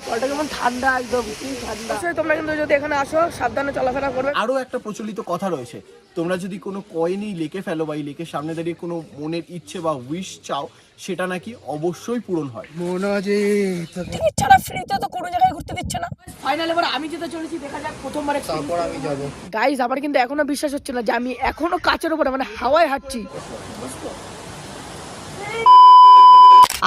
জলটা কেমন ঠান্ডা, একদম ঠান্ডা। তোমরা কিন্তু যদি এখানে আসো সাবধানে চলাফেরা করবে। আরো একটা প্রচলিত কথা রয়েছে, তোমরা যদি কোনো কয়েনই লেকে ফেলো বা এই লেকের সামনে দাঁড়িয়ে কোনো মনের ইচ্ছে বা উইশ চাও, সেটা নাকি অবশ্যই পূরণ হয়। টিকিট ছাড়া ফ্রিতে তো কোনো জায়গায় ঘুরতে দিচ্ছে না। ফাইনাল এবার আমি যেতে চলেছি, দেখা যাক প্রথমবার। তারপর আমি যাব। গাইস আমার কিন্তু এখনো বিশ্বাস হচ্ছে না যে আমি এখনো কাচের উপরে মানে হাওয়ায় হাঁটছি।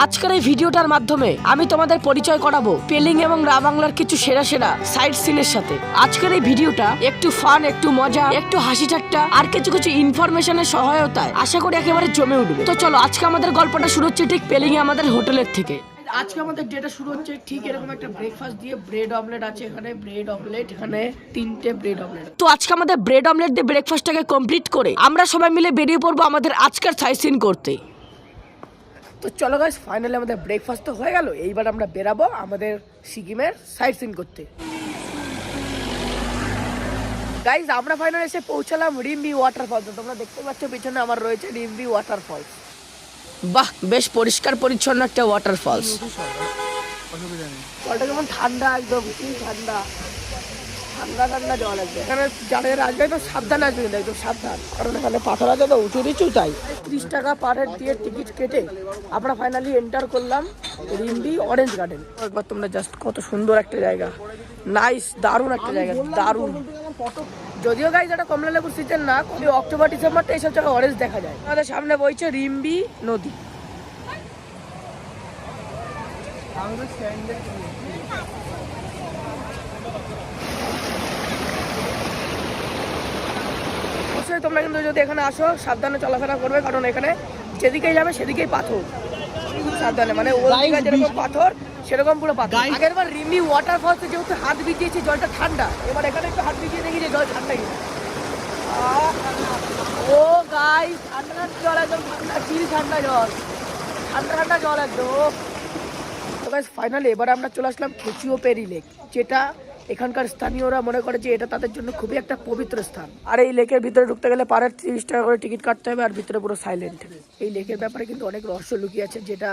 আজকের এই ভিডিওটার মাধ্যমে আমি তোমাদের পরিচয় করাবো পেলিং এবং রা বাংলার কিছু সেরা সেরা সাইট সিনের সাথে। আজকের এই ভিডিওটা একটু ফান, একটু মজা, একটু হাসি ঠাট্টা আর কিছু কিছু ইনফরমেশনের সহায়তায় আশা করি একেবারে জমে উঠবে। তো চলো আজকে আমাদের গল্পটা শুরু হচ্ছে ঠিক পেলিং এ আমাদের হোটেলের থেকে। আজকে আমাদের ডেটা শুরু হচ্ছে ঠিক এরকম একটা ব্রেকফাস্ট দিয়ে। ব্রেড অমলেট আছে এখানে, ব্রেড অমলেট এখানে 3টে ব্রেড অমলেট। তো আজকে আমাদের ব্রেড অমলেট দিয়ে ব্রেকফাস্টটাকে কমপ্লিট করে আমরা সবাই মিলে বেরিয়ে পড়বো আমাদের আজকের সাইট সিন করতে। তো চলো গাইস, ফাইনালি আমাদের ব্রেকফাস্ট তো হয়ে গেল। এইবার আমরা বেরাবো আমাদের সিকিমের সাইট সিন করতে। গাইস আমরা ফাইনালি এসে পৌঁছালাম রিম্বি ওয়াটারফল। তো তোমরা দেখতে পাচ্ছ পিছনে আমার রয়েছে রিম্বি ওয়াটারফল। বাহ, বেশ পরিষ্কার পরিচ্ছন্ন একটা ওয়াটারফলস। জলটা কেমন ঠান্ডা, একদম ঠান্ডা ঠান্ডা ঠান্ডা জল আছে। এখানে যারা আসবে তো সাবধান আসবে, কিন্তু একদম সাবধান, কারণ এখানে পাথর আছে তো উঁচু নিচু। তাই 30 টাকা পার হেড দিয়ে টিকিট কেটে আমরা ফাইনালি এন্টার করলাম রিম্বি অরেঞ্জ গার্ডেন। একবার তোমরা জাস্ট কত সুন্দর একটা জায়গা, নাইস, দারুণ একটা জায়গা, দারুণ। যদিও গাইস এটা কমলা লেবুর সিজন না, খুবই অক্টোবর ডিসেম্বরটা এইসব জায়গায় অরেঞ্জ দেখা যায়। আমাদের সামনে বইছে রিম্বি নদী। অবশ্যই তোমরা কিন্তু যদি এখানে আসো সাবধানে চলাফেরা করবে, কারণ এখানে যেদিকেই যাবে সেদিকেই পাথর। সাবধানে, মানে ওই জায়গায় যেরকম পাথর সেরকম পুরো পাথর। আগের বার রিম্বি ওয়াটারফলসে যেহেতু হাত ভিজিয়েছি জলটা ঠান্ডা, এবার এখানে একটু হাত ভিজিয়ে দেখি যে জল ঠান্ডা কিনা। ও গাইস, ঠান্ডা জল, একদম ঠান্ডা, চিল ঠান্ডা জল, ঠান্ডা ঠান্ডা জল একদম। তো গাইস ফাইনালি এবার আমরা চলে আসলাম খেচিওপেরি লেক, যেটা এখানকার স্থানীয়রা মনে করে যে এটা তাদের জন্য খুবই একটা পবিত্র স্থান। আর এই লেকের ভিতরে ঢুকতে গেলে পার হেড 30 টাকা করে টিকিট কাটতে হবে, আর ভিতরে পুরো সাইলেন্ট। এই লেকের ব্যাপারে কিন্তু অনেক রহস্য লুকিয়ে আছে, যেটা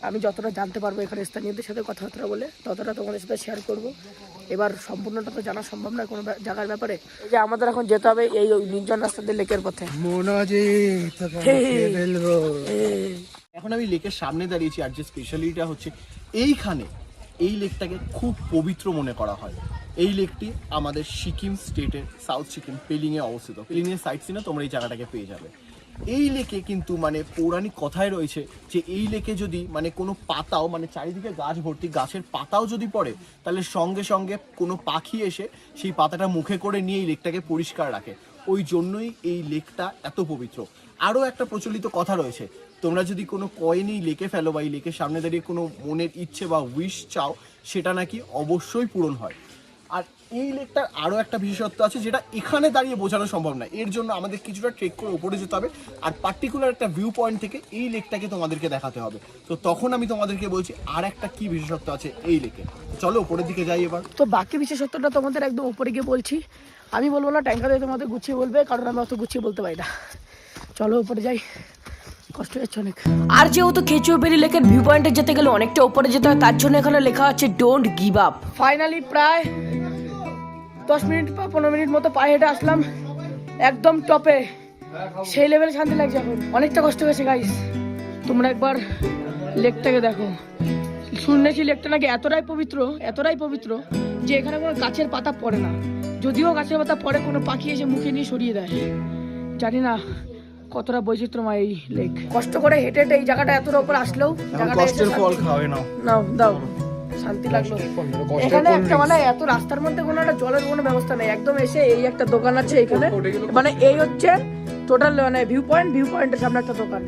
আমি যতটা জানতে পারবো এখানে স্থানীয়দের সাথে কথাবার্তা বলে ততটা তোমাদের সাথে শেয়ার করব। এবার সম্পূর্ণটা তো জানা সম্ভব নয় কোনো জায়গার ব্যাপারে। এই যে আমাদের এখন যেতে হবে এই নির্জন রাস্তা দিয়ে লেকের পথে। এখন আমি লেকের সামনে দাঁড়িয়েছি, আর যে স্পেশালিটিটা হচ্ছে এইখানে এই লেকটাকে খুব পবিত্র মনে করা হয়। এই লেকটি আমাদের সিকিম স্টেটের সাউথ সিকিম পেলিংয়ে অবস্থিত। পেলিংয়ের সাইট সিনে তোমরা এই জায়গাটাকে পেয়ে যাবে। এই লেকে কিন্তু মানে পৌরাণিক কথায় রয়েছে যে এই লেকে যদি মানে কোনো পাতাও, মানে চারিদিকে গাছ ভর্তি, গাছের পাতাও যদি পড়ে তাহলে সঙ্গে সঙ্গে কোনো পাখি এসে সেই পাতাটা মুখে করে নিয়ে এই লেকটাকে পরিষ্কার রাখে। ওই জন্যই এই লেকটা এত পবিত্র। আরও একটা প্রচলিত কথা রয়েছে, তোমরা যদি কোনো কয়েনই লেকে ফেলো বা এই লেকের সামনে দাঁড়িয়ে কোনো মনের ইচ্ছে বা উইশ চাও, সেটা নাকি অবশ্যই পূরণ হয়। আর এই লেকটার আরও একটা বিশেষত্ব আছে যেটা এখানে দাঁড়িয়ে বোঝানো সম্ভব নয়। এর জন্য আমাদের কিছুটা ট্রেক করে উপরে যেতে হবে, আর পার্টিকুলার একটা ভিউ পয়েন্ট থেকে এই লেকটাকে তোমাদেরকে দেখাতে হবে। তো তখন আমি তোমাদেরকে বলছি আর একটা কি বিশেষত্ব আছে এই লেকে। চলো উপরের দিকে যাই এবার। তো বাকি বিশেষত্বটা তোমাদের একদম উপরে গিয়ে বলছি, আমি বলবো না, ট্যাঙ্কার দিয়ে তোমাদের গুছিয়ে বলবে, কারণ আমি অত গুছিয়ে বলতে পারি না। চলো উপরে যাই, কষ্ট হচ্ছে অনেক। আর যেহেতু খেচিওপেরি লেকের ভিউ পয়েন্টে যেতে গেলে অনেকটা উপরে যেতে হয়, তার জন্য এখানে লেখা আছে ডোন্ট গিভ আপ। ফাইনালি প্রায় 10 মিনিট বা 15 মিনিট মতো পায়ে হেঁটে আসলাম একদম টপে। সেই লেভেলে শান্তি লাগছে এখন, অনেকটা কষ্ট হয়েছে গাইস। তোমরা একবার লেকটাকে দেখো। শুনেছি লেকটা নাকি এতটাই পবিত্র যে এখানে কোনো গাছের পাতা পড়ে না। যদিও গাছের পাতা পড়ে, কোনো পাখি এসে মুখে নিয়ে সরিয়ে দেয়। জানি না কতটা বৈচিত্র্যময় এই লেক। কষ্ট করে হেঁটে হেঁটে এই জায়গাটা এতটা উপরে আসলেও কষ্টের ফল খাওয়াবে না। নাও দাও, শান্তি লাগলো। এখানে একটা মানে এত রাস্তার মধ্যে কোনো একটা জলের কোনো ব্যবস্থা নেই। একদম এসে এই একটা দোকান আছে এখানে, মানে এই হচ্ছে টোটাল মানে ভিউ পয়েন্টের সামনে একটা দোকান।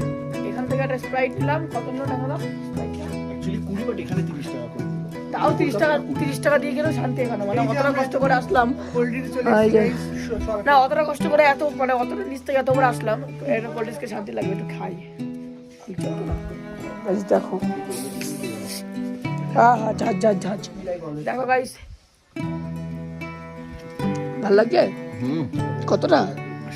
এখান থেকে একটা স্প্রাইট নিলাম। কত টাকা দাম? অ্যাকচুয়ালি 20, বাট এখানে 30 টাকা করে। তাও 30 টাকা দিয়ে গেলেও শান্তি এখানে। মানে অতটা কষ্ট করে আসলাম না, অতটা কষ্ট করে এত মানে অতটা নিচ থেকে এত করে আসলাম, কোল্ড ড্রিঙ্কসকে শান্তি লাগবে, একটু খাই। দেখো ঝাঁঝ দেখো গাইস, ভালো লাগছে কতটা?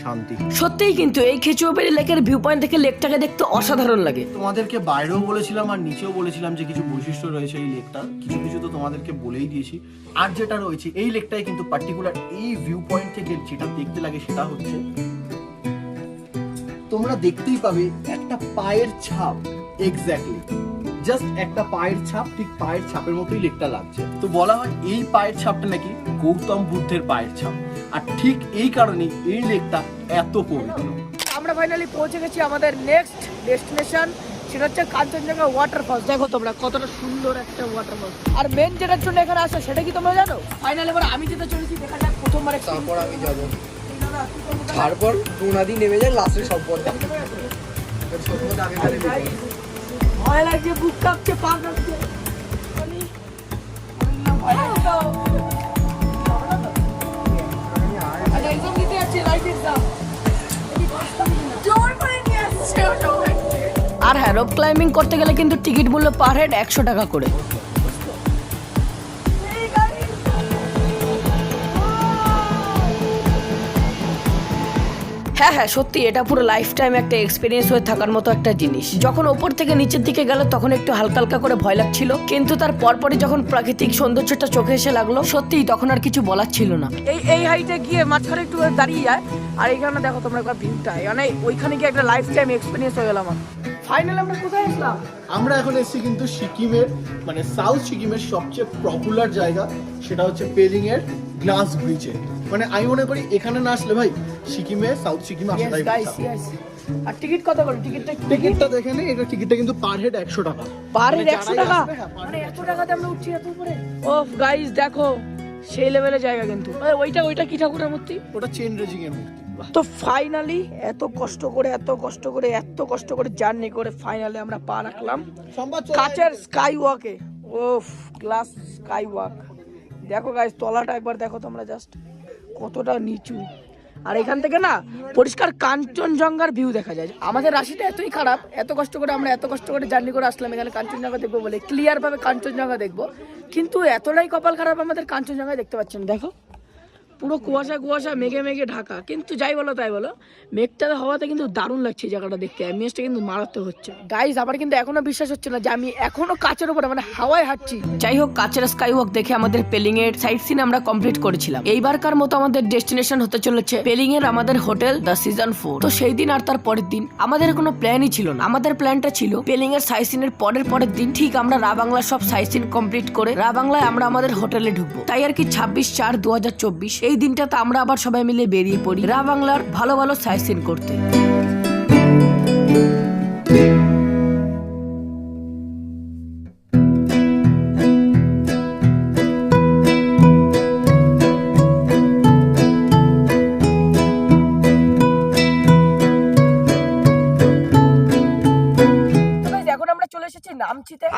শান্তি। সত্যিই কিন্তু এই খেচুয়াবাড়ি লেকের ভিউ পয়েন্ট থেকে লেকটাকে দেখতে অসাধারণ লাগে। তোমাদেরকে বাইরেও বলেছিলাম আর নিচেও বলেছিলাম যে কিছু বৈশিষ্ট্য রয়েছে এই লেকটার, কিছু কিছু তো তোমাদেরকে বলেই দিয়েছি। আর যেটা রয়েছে এই লেকটায় কিন্তু পার্টিকুলার এই ভিউ পয়েন্ট থেকে যেটা দেখতে লাগে সেটা হচ্ছে তোমরা দেখতেই পাবে একটা পায়ের ছাপ, এক্স্যাক্টলি জাস্ট একটা পায়ের ছাপ, ঠিক পায়ের ছাপের মতোই লেকটা লাগছে। তো বলা হয় এই পায়ের ছাপটা নাকি গৌতম বুদ্ধের পায়ের ছাপ, আর ঠিক এই কারণেই এই লেকটা এত পবিত্র। আমরা ফাইনালি পৌঁছে গেছি আমাদের নেক্সট ডেস্টিনেশন, সেটা হচ্ছে কাঞ্চনজঙ্ঘা ওয়াটারফলস। দেখো তোমরা কতটা সুন্দর একটা ওয়াটারফলস। আর মেন যেটার জন্য এখানে আসা সেটা কি তোমরা জানো? ফাইনালি এবার আমি যেতে চলেছি, দেখা যাক প্রথমবার। তারপর আমি যাব, তারপর দুনাদি নেমে যায় লাস্টে সব বলতে। ভয় লাগছে, বুক কাঁপছে, পা কাঁপছে। এক্সাম দিতে যাচ্ছি, লাইফ এক্সাম। আর হ্যাঁ, রোপ ক্লাইম্বিং করতে গেলে কিন্তু টিকিট মূল্য পার হেড 100 টাকা করে। হ্যাঁ হ্যাঁ, সত্যি এটা পুরো লাইফ টাইম একটা এক্সপিরিয়েন্স হয়ে থাকার মতো একটা জিনিস। যখন ওপর থেকে নিচের দিকে গেল তখন একটু হালকা হালকা করে ভয় লাগছিল, কিন্তু তার পরপরই যখন প্রাকৃতিক সৌন্দর্যটা চোখে এসে লাগলো, সত্যি তখন আর কিছু বলার ছিল না। এই হাইটে গিয়ে মাঝখানে একটু দাঁড়িয়ে যায়, আর এইখানে দেখো তোমরা একবার ভিউটা, মানে ওইখানে গিয়ে একটা লাইফ টাইম এক্সপিরিয়েন্স হয়ে গেল আমার। ফাইনালি আমরা কোথায় আসলাম? আমরা এখন এসেছি কিন্তু সিকিমের, মানে সাউথ সিকিমের সবচেয়ে পপুলার জায়গা, সেটা হচ্ছে পেলিং এর গ্লাস ব্রিজে। মানে আমি মনে করি এখানে না আসলে ভাই সিকিমে, সাউথ সিকিমে আসাটাই ভালো। আর টিকিট কত করে? টিকিটটা দেখে নেই, এটা টিকিটটা কিন্তু পার হেড 100 টাকা। পার হেড মানে 100 যারাই টাকা? আসবে, হ্যাঁ, per মানে head এত টাকাতে আমরা উঠছি এত উপরে? ওফ গাইস দেখো, সেই লেভেলের জায়গা কিন্তু। ওইটা কি ঠাকুরের মূর্তি? ওটা চেন রেজিং এর মূর্তি। তো ফাইনালি এত কষ্ট করে জার্নি করে ফাইনালি আমরা পা রাখলাম কাচের স্কাই ওয়াকে। ওফ, গ্লাস স্কাই ওয়াক। দেখো গাইস, তলাটা একবার দেখো তোমরা, জাস্ট কতটা নিচু। আর এখান থেকে না পরিষ্কার কাঞ্চনজঙ্ঘার ভিউ দেখা যায়। আমাদের রাশিটা এতই খারাপ, এত কষ্ট করে জার্নি করে আসলাম এখানে কাঞ্চনজঙ্ঘা দেখবো বলে, ক্লিয়ার ভাবে কাঞ্চনজঙ্ঘা দেখবো, কিন্তু এতটাই কপাল খারাপ আমাদের কাঞ্চনজঙ্ঘা দেখতে পাচ্ছি না। দেখো পুরো কুয়াশা মেঘে ঢাকা, কিন্তু যাই বলো তাই বলো, মেঘটা হওয়াতে কিন্তু দারুণ লাগছে জায়গাটা দেখতে, অ্যাম্বিয়েন্সটা কিন্তু মারাত্মক হচ্ছে। গাইস আমার কিন্তু এখনো বিশ্বাস হচ্ছে না যে আমি এখনো কাচের উপরে, মানে হাওয়ায় হাঁটছি। যাই হোক, কাচের স্কাই ওয়াক দেখে আমাদের পেলিং এর সাইট সিন আমরা কমপ্লিট করেছিলাম। এইবারকার মতো আমাদের ডেস্টিনেশন হতে চলেছে পেলিং এর আমাদের হোটেল দ্য সিজন 4। তো সেই দিন আর তার পরের দিন আমাদের কোনো প্ল্যানই ছিল না। আমাদের প্ল্যানটা ছিল পেলিং এর সাইট সিনের পরের দিন ঠিক আমরা রা বাংলা সব সাইট সিন কমপ্লিট করে রা বাংলায় আমরা আমাদের হোটেলে ঢুকবো। তাই আর কি 26/4/2024 এই দিনটাতে আমরা আবার সবাই মিলে বেরিয়ে পড়ি রা বাংলার ভালো সাইট সিন করতে।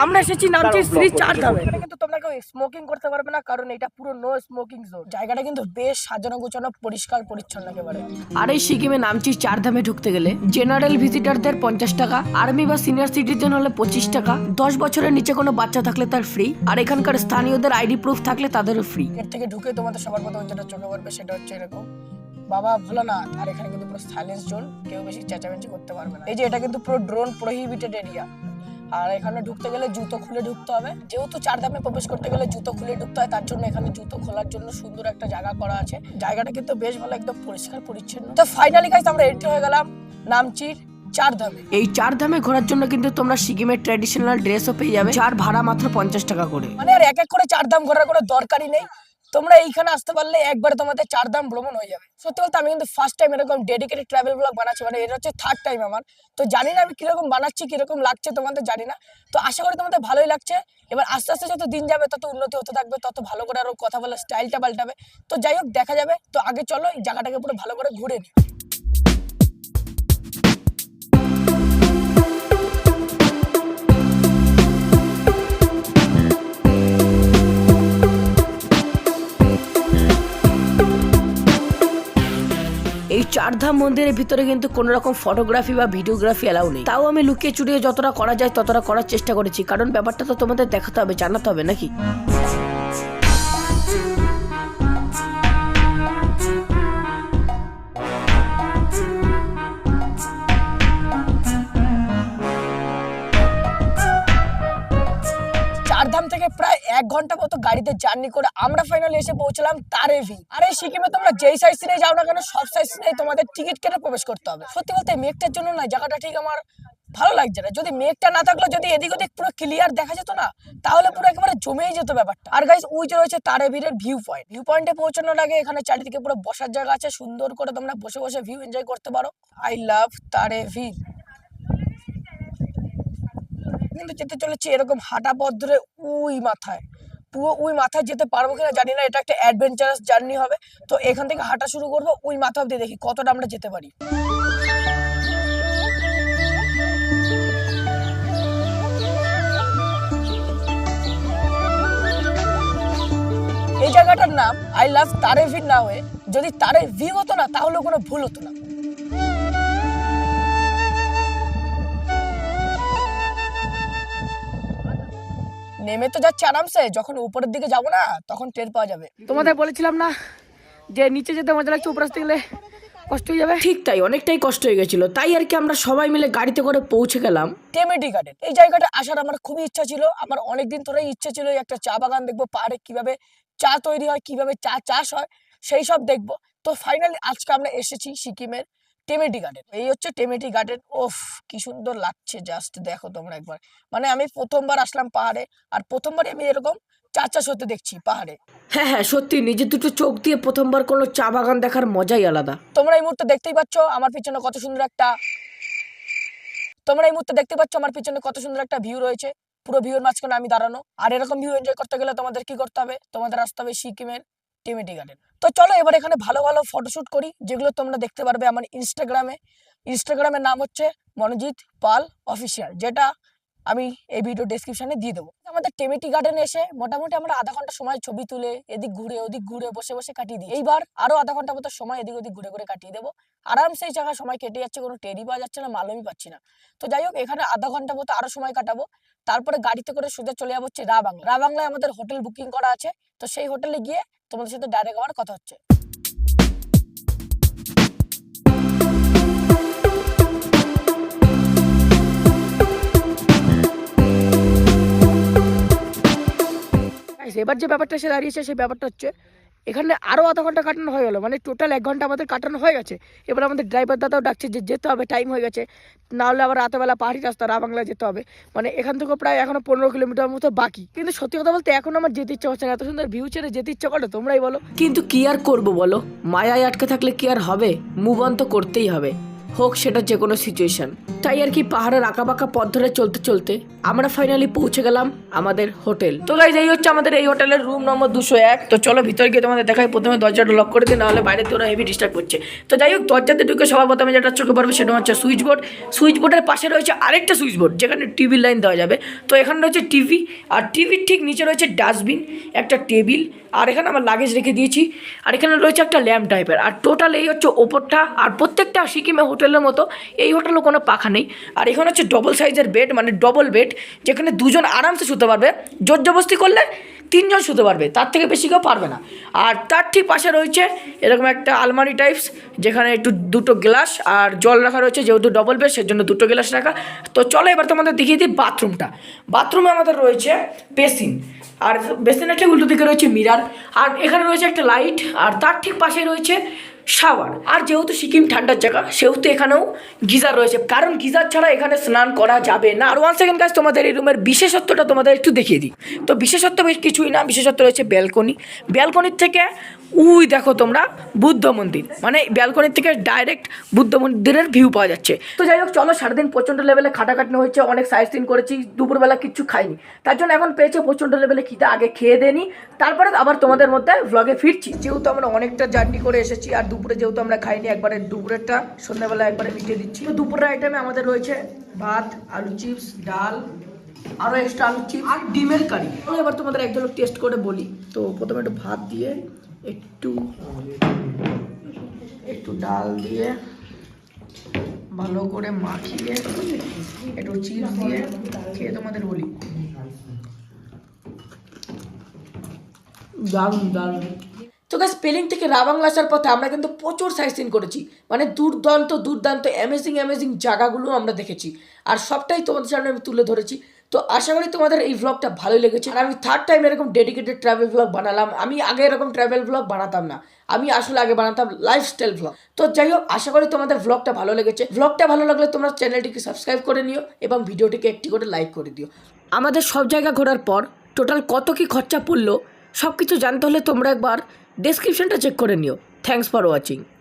আমরা এসেছি নামচি শ্রী চারধামে। কিন্তু তোমরা কেউ স্মোকিং করতে পারবে না, কারণ এটা পুরো নো স্মোকিং জোন। জায়গাটা কিন্তু বেশ সাজানো গোছানো, পরিষ্কার পরিচ্ছন্ন একেবারে। আর এই সিকিমে নামচি চারধামে ঢুকতে গেলে জেনারেল ভিজিটরদের 50 টাকা, আর্মি বা সিনিয়র সিটিজেন হলে 25 টাকা, 10 বছরের নিচে কোনো বাচ্চা থাকলে তার ফ্রি, আর এখানকার স্থানীয়দের আইডি প্রুফ থাকলে তাদেরও ফ্রি। এর থেকে ঢুকে তোমাদের সবার প্রথমে যেটা চোখে পড়বে সেটা হচ্ছে এরকম বাবা ভোলানাথ। আর এখানে কিন্তু পুরো সাইলেন্স জোন, কেউ বেশি চেঁচামেচি করতে পারবে না। এই যে এটা কিন্তু পুরো ড্রোন প্রহিবিটেড এরিয়া। আর এখানে ঢুকতে গেলে জুতো খুলে ঢুকতে হবে, যেহেতু চারধামে প্রবেশ করতে গেলে জুতো খুলে ঢুকতে হয়, তার জন্য এখানে জুতো খোলার জন্য সুন্দর একটা জায়গা করা আছে। জায়গাটা কিন্তু বেশ ভালো, একদম পরিষ্কার পরিচ্ছন্ন। তো ফাইনালি গাইস আমরা এন্ট্রি হয়ে গেলাম নামচির চারধামে। এই চারধামে ঘোরার জন্য কিন্তু তোমরা সিকিমের ট্র্যাডিশনাল ড্রেসও পেয়ে যাবে, যার ভাড়া মাত্র 50 টাকা করে। মানে আর এক করে চারধাম ঘোরার কোনো দরকারই নেই, তোমরা এইখানে আসতে পারলে একবারে তোমাদের চারধাম ভ্রমণ হয়ে যাবে। সত্যি বলতে আমি কিন্তু ফার্স্ট টাইম এরকম ডেডিকেটেড ট্রাভেল ব্লগ বানাচ্ছি, মানে এটা হচ্ছে থার্ড টাইম আমার। তো জানি না আমি কিরকম বানাচ্ছি, কিরকম লাগছে তোমাদের জানি না। তো আশা করি তোমাদের ভালোই লাগছে। এবার আস্তে আস্তে যত দিন যাবে তত উন্নতি হতে থাকবে, তত ভালো করে আরো কথা বলার স্টাইলটা পাল্টাবে। তো যাই হোক, দেখা যাবে। তো আগে চলো এই জায়গাটাকে পুরো ভালো করে ঘুরে নিই। এই চারধাম মন্দিরের ভিতরে কিন্তু কোনো রকম ফটোগ্রাফি বা ভিডিওগ্রাফি এলাও নেই। তাও আমি লুকিয়ে চুরিয়ে যতটা করা যায় ততটা করার চেষ্টা করেছি, কারণ ব্যাপারটা তো তোমাদের দেখাতে হবে, জানাতে হবে নাকি। 1 ঘন্টা মতো গাড়িতে জার্নি করে আমরা ফাইনালি এসে পৌঁছলাম তারেভি। আর এই সিকিমে তোমরা যেই সাইড সিনে যাও না কেন সব সাইড সিনে তোমাদের টিকিট কেটে প্রবেশ করতে হবে। সত্যি বলতে মেঘটার জন্য না জায়গাটা ঠিক আমার ভালো লাগছে না। যদি মেঘটা না থাকলো, যদি এদিক ওদিক পুরো ক্লিয়ার দেখা যেত না, তাহলে পুরো একেবারে জমেই যেত ব্যাপারটা। আর গাইস ওই যে রয়েছে তারেভীরের ভিউ পয়েন্ট। ভিউ পয়েন্টে পৌঁছানোর আগে এখানে চারিদিকে পুরো বসার জায়গা আছে, সুন্দর করে তোমরা বসে বসে ভিউ এনজয় করতে পারো। আই লাভ তারেভীর। কিন্তু যেতে চলেছি এরকম হাঁটা পথ ধরে ওই মাথায়, পুরো ওই মাথায় যেতে পারবো কিনা জানি না। এটা একটা অ্যাডভেঞ্চারাস জার্নি হবে। তো এখান থেকে হাঁটা শুরু করবো ওই মাথা অব্দি, দেখি কতটা আমরা যেতে পারি। এই জায়গাটার নাম আই লাভ তারেভীর না হয়ে যদি তারেভি হতো না তাহলে কোনো ভুল হতো না। নেমে তো যাচ্ছে আরামসে, যখন উপরের দিকে যাবো না তখন টের পাওয়া যাবে। তোমাদের বলেছিলাম না যে নিচে যেতে মজা লাগছে, উপরে আসতে গেলে কষ্ট হয়ে যাবে। ঠিক তাই, অনেকটাই কষ্ট হয়ে গেছিল। তাই আর কি আমরা সবাই মিলে গাড়িতে করে পৌঁছে গেলাম টেমেটি গার্ডেন। এই জায়গাটা আসার আমার খুবই ইচ্ছা ছিল। আমার অনেকদিন ধরেই ইচ্ছা ছিল একটা চা বাগান দেখবো, পাহাড়ে কিভাবে চা তৈরি হয়, কিভাবে চা চাষ হয়, সেই সব দেখবো। তো ফাইনালি আজকে আমরা এসেছি সিকিমের টেমেটি গার্ডেন। এই হচ্ছে টেমেটি গার্ডেন। ওফ কি সুন্দর লাগছে, জাস্ট দেখো তোমরা একবার। মানে আমি প্রথমবার আসলাম পাহাড়ে, আর প্রথমবারই আমি এরকম চা চাষ হতে দেখছি পাহাড়ে। হ্যাঁ হ্যাঁ সত্যি, নিজের দুটো চোখ দিয়ে প্রথমবার কোনো চা বাগান দেখার মজাই আলাদা। তোমরা এই মুহূর্তে দেখতেই পাচ্ছ আমার পিছনে কত সুন্দর একটা ভিউ রয়েছে। পুরো ভিউর মাঝখানে আমি দাঁড়ানো। আর এরকম ভিউ এনজয় করতে গেলে তোমাদের কি করতে হবে, তোমাদের আসতে হবে সিকিমের টেমেটি গার্ডেন। তো চলো এবার এখানে ভালো ভালো ফটোশুট করি, যেগুলো তোমরা দেখতে পারবে আমার ইনস্টাগ্রামের নাম হচ্ছে মনোজিৎ পাল অফিসিয়াল, যেটা আমি এই ভিডিও ডেসক্রিপশনে দিয়ে দেবো। আমাদের টেমেটি গার্ডেনে এসে মোটামুটি আমরা আধা ঘন্টা সময় ছবি তুলে এদিক ঘুরে ওদিক ঘুরে বসে বসে কাটিয়ে দিই। এইবার আরো আধা ঘন্টা মতো সময় এদিক ওদিক ঘুরে ঘুরে কাটিয়ে দেবো। আরামসে এই জায়গায় সময় কেটে যাচ্ছে, কোনো টেরই পাওয়া যাচ্ছে না, মালুমই পাচ্ছি না। তো যাই হোক, এখানে আধা ঘন্টা মতো আরো সময় কাটাবো। তারপরে গাড়িতে করে সোজা চলে যাবো হচ্ছে রা বাংলায় আমাদের হোটেল বুকিং করা আছে। তো সেই হোটেলে গিয়ে তোমাদের সাথে ডাইরেক্ট আমার কথা হচ্ছে। এবার যে ব্যাপারটা এসে দাঁড়িয়েছে সেই ব্যাপারটা হচ্ছে এখানে আরো আধা ঘন্টা কাটানো হয়ে গেল, মানে টোটাল 1 ঘন্টা আমাদের কাটানো হয়ে গেছে। এবার আমাদের ড্রাইভার দাদাও ডাকছে যে যেতে হবে, টাইম হয়ে গেছে, না হলে আবার রাতেবেলা পাহাড়ি রাস্তা বাংলায় যেতে হবে। মানে এখান থেকে প্রায় এখনো 15 কিলোমিটার মতো বাকি। কিন্তু সত্যি কথা বলতে এখন আমার যেতে ইচ্ছা হচ্ছে না, এত সুন্দর ভিউ ছেড়ে যেতে ইচ্ছা করে, তোমরাই বলো। কিন্তু কি আর করবো বলো, মায়ায় আটকে থাকলে কি আর হবে, মুভ অন তো করতেই হবে, হোক সেটা যে কোনো সিচুয়েশন। তাই আর কি পাহাড়ের আঁকাবাঁকা পথ ধরে চলতে চলতে আমরা ফাইনালি পৌঁছে গেলাম আমাদের হোটেল। তো গাইজ এই হচ্ছে আমাদের এই হোটেলের রুম নম্বর 201। তো চলো ভিতরে গিয়ে তোমাদের দেখাই। প্রথমে দরজাটা লক করে দিই, নাহলে বাইরে তোরা হেভি ডিস্টার্ব করছে। তো যাই হোক, দরজাতে ঢুকে সবার প্রথমে যেটা চোখে পড়বে সেটা হচ্ছে সুইচ বোর্ডের পাশে রয়েছে আরেকটা সুইচ বোর্ড, যেখানে টিভির লাইন দেওয়া যাবে। তো এখানে রয়েছে টিভি, আর টিভির ঠিক নিচে রয়েছে ডাস্টবিন, একটা টেবিল, আর এখানে আমার লাগেজ রেখে দিয়েছি, আর এখানে রয়েছে একটা ল্যাম্প টাইপের। আর টোটাল এই হচ্ছে ওপরটা। আর প্রত্যেকটা সিকিমে হোটেলের মতো এই হোটেলেও কোনো পাখা নেই। আর এখানে হচ্ছে ডবল সাইজের বেড, মানে ডবল বেড, যেখানে দুজন আরামসে শুতে পারবে। জোর জবরদস্তি করলে 3 জন শুতে পারবে, তার থেকে বেশি কেউ পারবে না। আর তার ঠিক পাশে রয়েছে এরকম একটা আলমারি টাইপস, যেখানে একটু দুটো গ্লাস আর জল রাখা রয়েছে, যেহেতু ডবল বেড সেজন্য দুটো গ্লাস রাখা। তো চলো এবার তোমাদের দেখিয়ে দিই বাথরুমটা। বাথরুমে আমাদের রয়েছে বেসিন, আর বেসিনের ঠিক উল্টো দিকে রয়েছে মিরার, আর এখানে রয়েছে একটা লাইট, আর তার ঠিক পাশে রয়েছে শাওয়ার। আর যেহেতু সিকিম ঠান্ডার জায়গা সেহেতু এখানেও গিজার রয়েছে, কারণ গিজার ছাড়া এখানে স্নান করা যাবে না। আর 1 সেকেন্ড গাইস, তোমাদের এই রুমের বিশেষত্বটা তোমাদের একটু দেখিয়ে দিই। তো বিশেষত্ব বেশ কিছুই না, বিশেষত্ব রয়েছে ব্যালকনির থেকে উই দেখো তোমরা বুদ্ধ মন্দির, মানে ব্যালকনির থেকে ডাইরেক্ট বুদ্ধ মন্দিরের ভিউ পাওয়া যাচ্ছে। তো যাই হোক চলো, সারাদিন প্রচণ্ড লেভেলে খাটাখাটনি হয়েছে, অনেক সাইট সিন করেছি, দুপুরবেলা কিচ্ছু খাইনি, তার জন্য এখন পেয়েছে প্রচণ্ড লেভেলে খিদে। আগে খেয়ে দেনি, তারপরে আবার তোমাদের মধ্যে ভ্লগে ফিরছি। যেহেতু আমরা অনেকটা জার্নি করে এসেছি, আর দুপুরে যেহেতু আমরা খাইনি, একবারে দুপুরেরটা সন্ধ্যাবেলা একবারে মিটিয়ে দিচ্ছি। তো দুপুরের আইটেমে আমাদের রয়েছে ভাত, আলু চিপস, ডাল, আরও এক্সট্রা আলু চিপস আর ডিমের কারি। এবার তোমাদের এক ঝলক টেস্ট করে বলি। তো প্রথমে একটু ভাত দিয়ে, একটু ডাল দিয়ে ভালো করে মাখিয়ে একটু চিপস দিয়ে খেয়ে তোমাদের বলি। দারুণ। তো গাইস, পেলিং থেকে রাবাংলা আসার পথে আমরা কিন্তু প্রচুর সাইট সিন করেছি, মানে দুর্দান্ত অ্যামেজিং জায়গাগুলো আমরা দেখেছি, আর সবটাই তোমাদের সামনে আমি তুলে ধরেছি। তো আশা করি তোমাদের এই ব্লগটা ভালোই লেগেছে। আর আমি থার্ড টাইম এরকম ডেডিকেটেড ট্রাভেল ব্লগ বানালাম। আমি আগে এরকম ট্রাভেল ব্লগ বানাতাম না, আমি আসলে আগে বানাতাম লাইফস্টাইল ব্লগ। তো যাই হোক, আশা করি তোমাদের ব্লগটা ভালো লেগেছে। ব্লগটা ভালো লাগলে তোমরা চ্যানেলটিকে সাবস্ক্রাইব করে নিও এবং ভিডিওটিকে একটি করে লাইক করে দিও। আমাদের সব জায়গা ঘোরার পর টোটাল কত কি খরচা পড়লো সব কিছু জানতে হলে তোমরা একবার ডেসক্রিপশনটা চেক করে নিও। Thanks for watching.